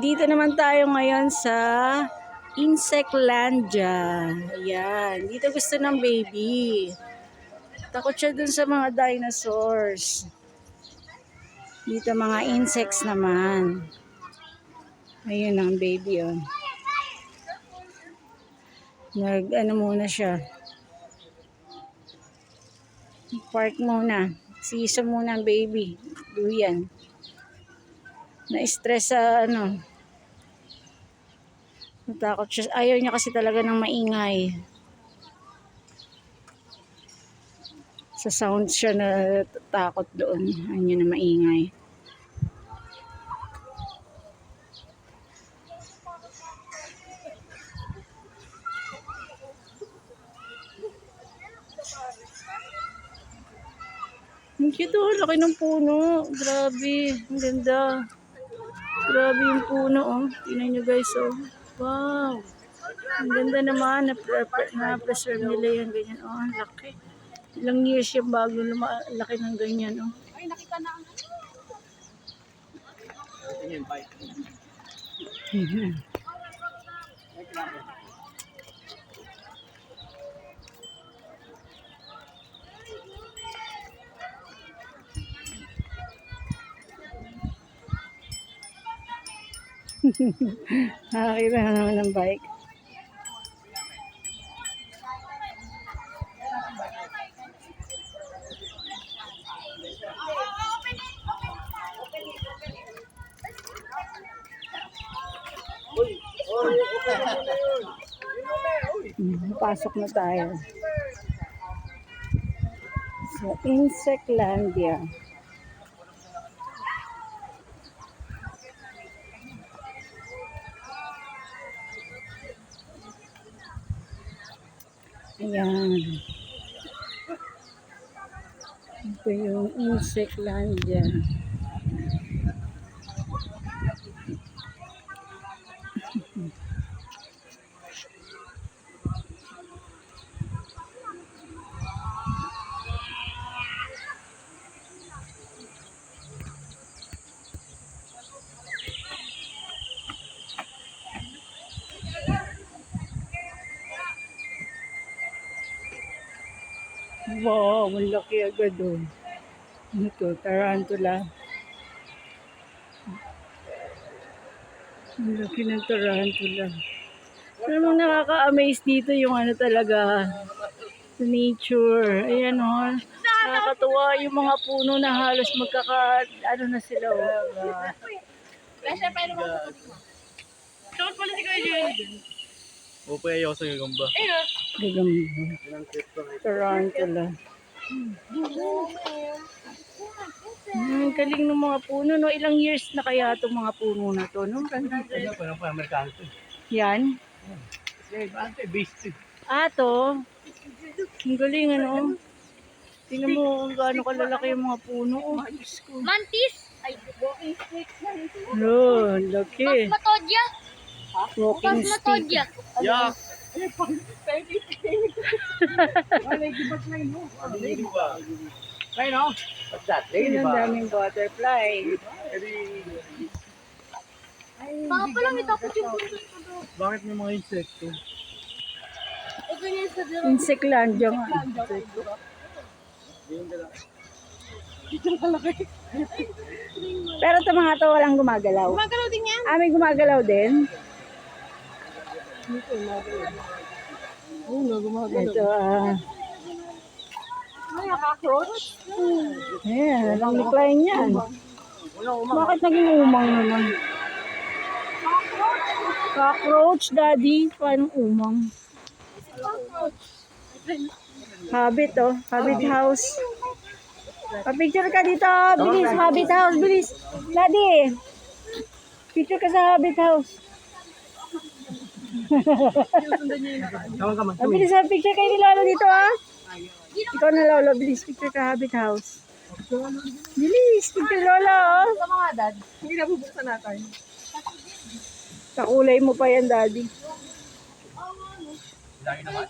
Dito naman tayo ngayon sa Insectlandia. Ayan. Dito gusto ng baby. Takot siya dun sa mga dinosaurs. Dito mga insects naman. Ayun ang baby, oh. Ano muna siya. Park muna. Siso muna ang baby. Duyan. Na-stress sa ano. Natakot siya. Ayaw niya kasi talaga ng maingay. Sa sound siya natakot doon. Ayaw niya na maingay. Ang cute, oh. Laki ng puno. Grabe. Ang ganda. Grabe yung puno, oh. Tingnan nyo guys, oh. Wow. Ang ganda naman. Na-preserve nila yung ganyan. Oh, ang laki. Ilang years yung bago laki ng ganyan, oh. Ay, nakita na ang Nakakita na naman ng bike. Pasok na tayo. So, Insectlandia. Ayan. Ito yung Insectlandia. Wow, ang laki agad, oh. Ito, tarantula. Ang laki ng tarantula. Alam mo, nakaka-amaze dito yung ano talaga, sa nature. Ayan, oh. Nakakatuwa yung mga puno na halos ano na sila, oh. Kasi pa naman sa short pala si Kuya Jun. Opo, ayaw sa gagamba. Ayun. Gagamba. Tarantula. Galing ng mga puno, no? Ilang years na kaya itong mga puno na to, no? Ano pa, Amerikano to. Yan. Base Ah, to. Ang galing, ano? Tingnan mo kung gaano kalalaki yung mga puno. Oh, Diyos ko. Mantis. Ay, walking stick. Oh, laki. Matodya. Walking stick. Matodya. Yeah. Right now. What's that? Tingnan ang daming butterfly. Baka pa lang itapos yung Bakit may mga insekto? o ganyan sa Insectlandia nga. Pero ito mga to walang gumagalaw. Magkano din yan? Ah, may gumagalaw din. Ito, Ay, cockroach. ayan, ang decline yan. Bakit naging umang naman? Cockroach, daddy. Paano umang? Habit, oh. Habit house. Pa-picture ka dito. Bilis, habit house. Bilis. Daddy. Picture ka sa habit house. Bilis, picture kayo ni Lolo dito, ah. Ikaw na, Lolo. Bilis, picture ka habit house. Bilis, picture Lolo, oh. Sa mga dad. Hindi na bubuksan natin. Kakulay mo pa yan, daddy.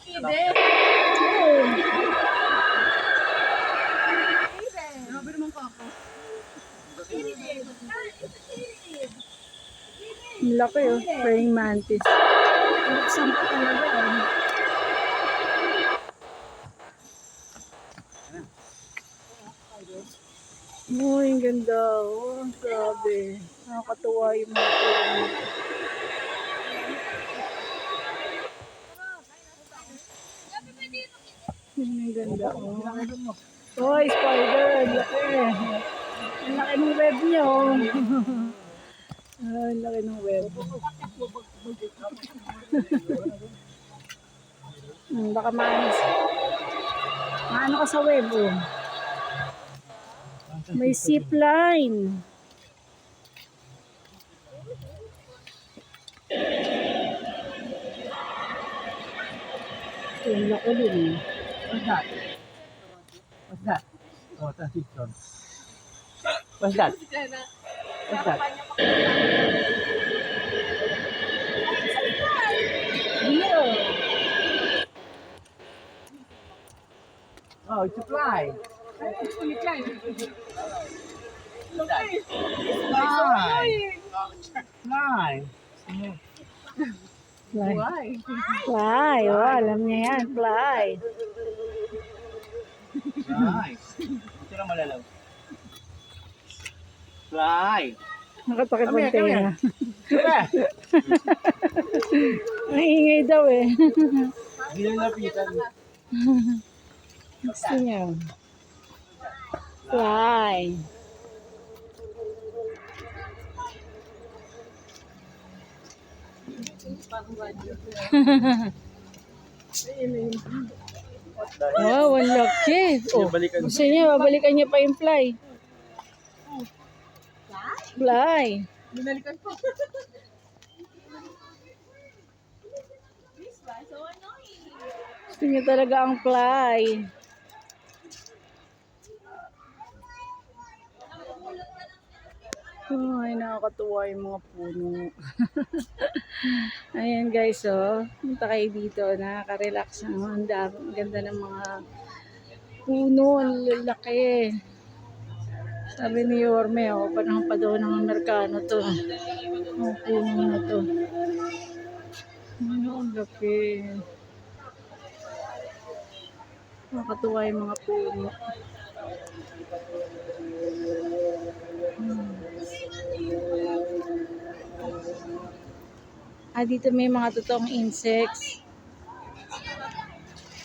Kide. Oh. Grabe naman kako. Ang laki oh, praying mantis. Buksan pa talaga oh. Uy, ang ganda. Oh, grabe. Nakakatuwa yung mga puno. Ang ganda. Oh. Oy, spider. Ang laki. Ang laki ng web niya. Oh. Ang laki ng web. Baka maano ka sa web. Oh. May zip line. Ang laki din. What's that? What's that? Oh, that's it, John. What's that? What's that? Oh, it's a fly. Fly. Fly. Fly. Fly. Oh, alam niya yan. Fly. Fly. Ito lang malalaw. Fly. Nakatakip Come ang here, come tenga. Diba? Ang ingay daw eh. Hindi lang napitan. Gusto niya. Fly. Wow, ang laki. Oh, gusto niya, babalikan niya pa yung fly. Fly. Binalikan ko. Gusto niya talaga ang fly. Ay, nakakatuwa yung mga puno. Ayan guys, oh. Punta kayo dito. Nakaka-relax naman. Ang ganda ng mga puno. Ang lalaki. Sabi ni Yorme, oh, panahon pa daw ng Amerikano to. Ang puno na to. Ano, ang laki. Nakakatuwa yung mga puno. Dito may mga totoong insects.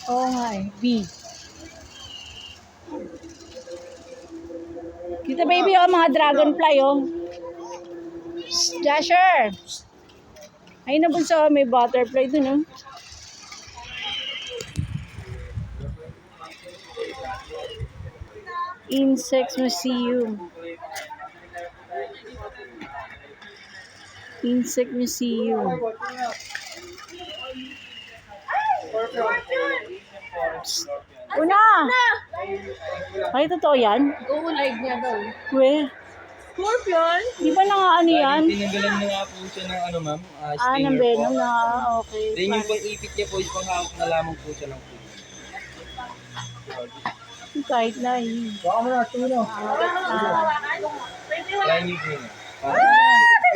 Oo nga eh, bee. Dito baby, oh, mga dragonfly, oh. Jasher! Ayun na bunso, may butterfly dun, oh. Insects Museum. Insect Museum. Una! Ay, totoo yan? Oo, live niya daw. We, Scorpion? di ba na nga ano yan? Tinanggalan mo nga po siya ng ano ma'am, Ng stinger venom po. na, okay. Then yung pang-ipit niya po, yung panghawak na lamang po siya ng food. Kahit na yun. Baka mo na, tuno. Try niyo po na.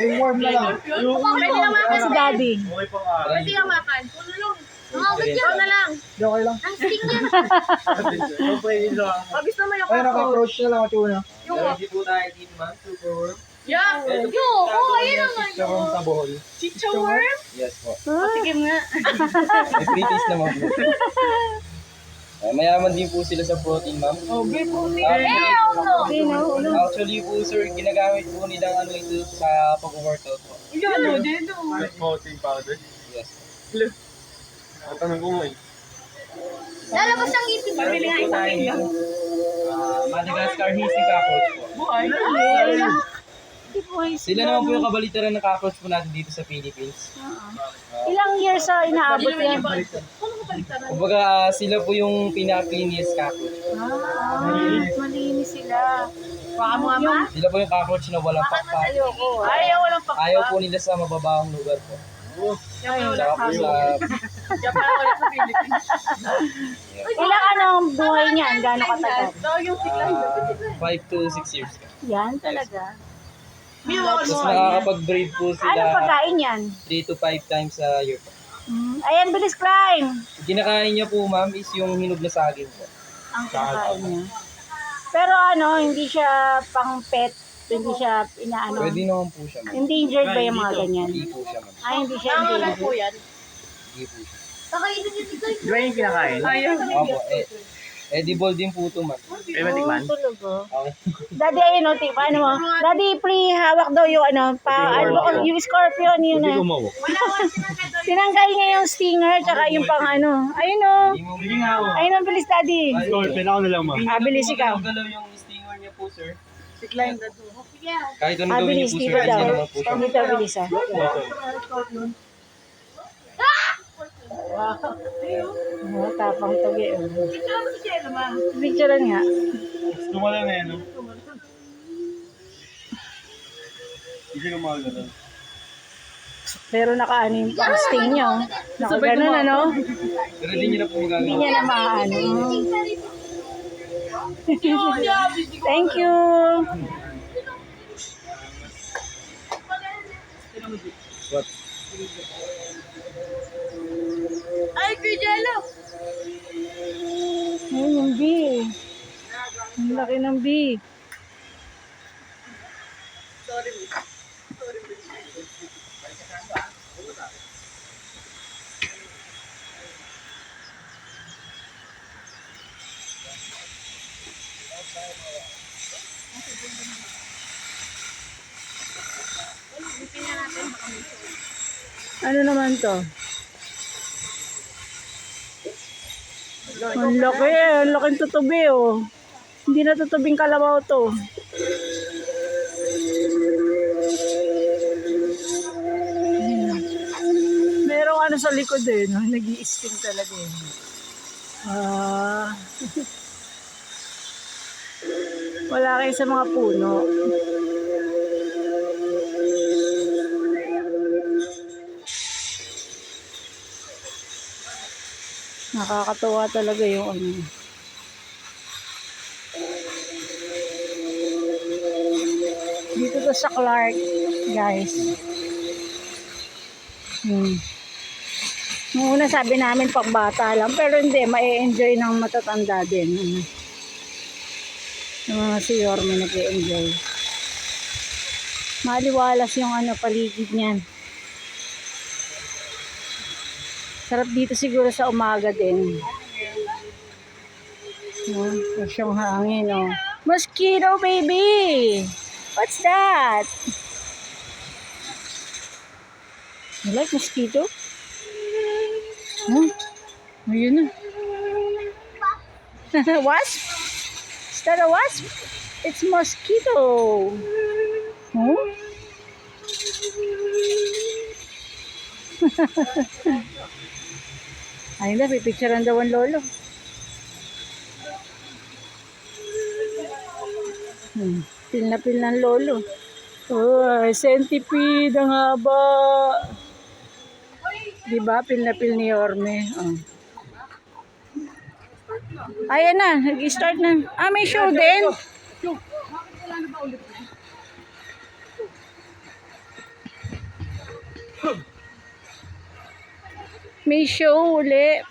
Eh, warm na lang. Pwede na makan. Si daddy. Okay pang araw. Pwede na makan. Tulong. Ikaw na lang. Hindi, okay lang. Ang sting niya. Don't play it lang. Mabis naman yung Ay, naka-approach na lang ang tuna. Meron din po tayo dito ma'am, super worm. Yeah. Yo, ayun ang Sa mga sa bohol. chicha worm. Yes po. Tikim nga. May pretties naman po. Mayaman din po sila sa protein ma'am. Okay po. Actually po sir, ginagamit po nilang ano ito sa pag-workout po. Yan, dito. Protein powder. Yes. Tanong ko mo eh. Lalabas ang ngipin. Pabili nga isang kilo. Madagascar hissing cockroach po. Buhay. Sila naman po yung kabalitaran ng cockroach po natin dito sa Philippines. Ilang years sa inaabot yan? Kumbaga sila po yung pinaka-cleanest cockroach. Malinis sila. Baka mo ama. Sila po yung cockroach na walang pakpak. Ayoko. Ayaw, walang pakpak. Ayaw po nila sa mababahong lugar po. Tsaka po sa Diyan pala wala sa Philippines. Ilang ano ang buhay niyan? Gano'ng katagal? Ito yung sigla. 5 to 6 years. Yan talaga. Tapos nakakapag-breed po Ano sila pagkain yan? 3 to 5 times a year po. Ayan, bilis climb. Ginakain niya po ma'am is yung hinog na saging po. Ang kinakain niya. Pero ano, hindi siya pang pet. Hindi siya inaano. Pwede naman po siya ma'am. Endangered ba yung mga ganyan? Hindi po siya ma'am. Ay, hindi siya endangered. Hindi po siya. Di ba yung kinakain? Opo, edible din po ito ma'am. Pwede ba tikman? Talaga. Okay. Daddy, ayun o, paano mo? Daddy, free hawak daw yung ano, yung scorpion, yun Hindi na. kumawak. Tinanggal niya yung stinger, tsaka yung pang ano. Ayun o. Hindi mo Sige nga ako. Ayun ang bilis, Daddy. Scorpion ako na lang ma. Bilis ikaw. Galaw yung stinger niya po sir. Kahit ano gawin niyo Bilis, po dito sir, daw. hindi naman po siya. Dito, bilis ah. Oh, tapang tugi. Picture nga. Tumala na yan, no? Hindi siya gumagalaw. Pero nakaano yung sting niya. Oh. Nakaganon ano. Pero hindi niyo na po Hindi magagawa. niya na maano. Thank you. What? Ay, Kuya Jello! Ayun yung bee. Ang laki ng bee. Ano naman to? Ang laki, ang laking tutubi oh. Hindi na tutubing kalabaw to. Ayan. Merong ano sa likod eh, no? Nag-i-sting talaga eh. Wala kayo sa mga puno. Nakakatuwa talaga yung ano. Dito to sa Clark, guys. Nung una sabi namin pang bata lang, pero hindi, ma-enjoy ng matatanda din. Yung mga si Yorme nag-enjoy. Maliwalas yung ano, paligid niyan. Sarap dito siguro sa umaga din. Fresh yung hangin, oh. Mosquito, baby! What's that? You like mosquito? Huh? Ayun na. Wasp? Is that a wasp? It's mosquito. Huh? Ay na, pipicturean daw ang lolo. Pil na pil ng lolo. Oh, centipede ang haba. Diba? Pil na pil ni Yorme. Oh. Ayan na, nag-start na. Ah, may show din. May show uli.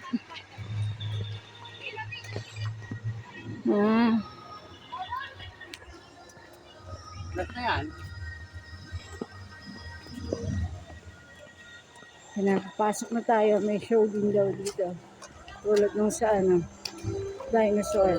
Pinapasok na tayo. May show din daw dito. Tulad nung sa ano, dinosaur.